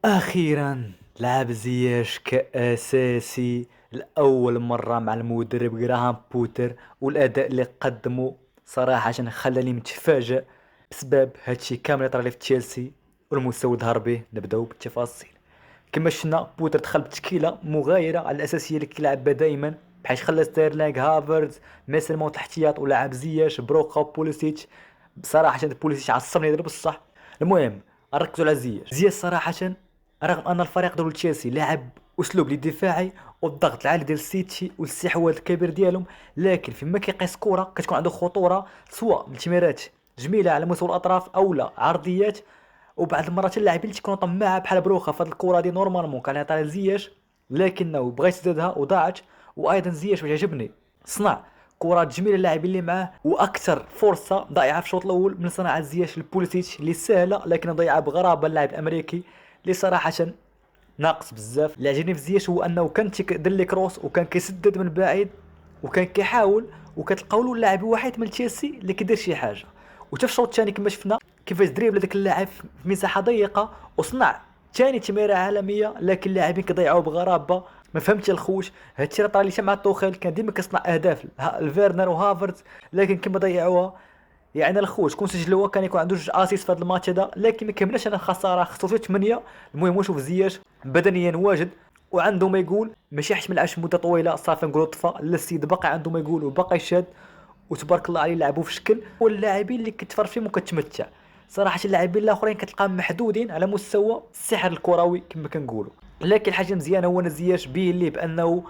أخيرا لعب زياش كأساسي لأول مرة مع المدرب جراهام بوتر، والأداء اللي قدمه صراحة خلاني متفاجئ بسبب هادشي كامل يطرى لي في تشيلسي والمستوى ظهر به. نبداو بالتفاصيل. كما شفنا بوتر دخل بتشكيلة مغايرة على الأساسية اللي كيلعب بها دايما، بحيث خلى ستيرلينغ هافرز ميسن ماونت احتياط ولعب زياش بروخا بوليسيتش. بصراحة بوليسيتش عصبني يضرب الصح. المهم نركزوا على زياش صراحة. رغم ان الفريق ديال تشيلسي لاعب اسلوب الدفاعي والضغط العالي ديال السيتي والاستحواذ الكبير ديالهم، لكن فيما كيقيس كرة كتكون عنده خطورة سواء من تمريرات جميلة على مستوى الاطراف او لا عرضيات. وبعض المرات اللاعبين اللي تيكونوا طماعه بحال بروخا في هذه الكره دي نورمالمون كان يعطيها لزياش، لكنه بغى يسددها وضاعت. وايضا زياش واش عجبني صنع كرات جميله اللاعبين اللي معاه، واكثر فرصه ضيعها في الشوط الاول من صناعه زياش لبوليسيتش اللي سهله لكن ضيعها بغرابه اللاعب الامريكي اللي صراحه ناقص بزاف. اللي عجبني في زياش هو انه كان تيدير لي كروس وكان كيسدد من بعيد وكان كيحاول، وكتلقاو له اللاعب الوحيد من تشيلسي اللي كيدير شي حاجه. وحتى في الشوط الثاني كما شفنا كيفاش دريبل هذاك اللاعب في مساحه ضيقه وصنع ثاني تمريره عالميه، لكن اللاعبين كيضيعوه بغرابه. ما فهمتش الخوش. هادشي راه طرا لي مع توخيل، كان ديما كيصنع اهداف الفيرنر وهافرز، لكن كيما ضيعوها. يعني الخوت كون سجلوها كان يكون عنده جوج اسيست في هذا الماتش هذا، لكن ما كملناش انا خساره خسروا 8. المهم نشوف زياش بدنيا واجد وعنده ما يقول، ماشي حيت ما لعبش مده طويله صافي نقولوا طفى، لا السيد باقي عنده ما يقول وباقي شاد وتبارك الله عليه. لعبوا في شكل واللاعبين اللي كتفرج فيهم وكتمتع. صراحه اللاعبين الاخرين كتلقاهم محدودين على مستوى السحر الكروي كما كنقولوا. لكن الحاجه مزيانه هو زياش بين ليه بانه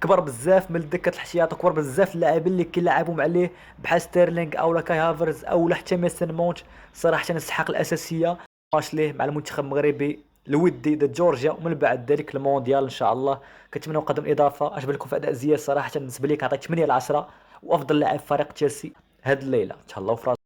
كبر بزاف من دكه الاحتياط، وكبر بزاف اللاعبين اللي كيلعبوا عليه بحال ستيرلينغ او كاي هافرز او حتى ميسن مونت. صراحه يستحق الاساسيه. ماتش ليه مع المنتخب المغربي الودي ضد جورجيا ومن بعد ذلك المونديال ان شاء الله. كنتمنى نقدم اضافه. عجب لكم في اداء زياش صراحه بالنسبه لي كنعطيه 8 على 10 وافضل لاعب فريق تشيلسي هاد الليله. تهلاو في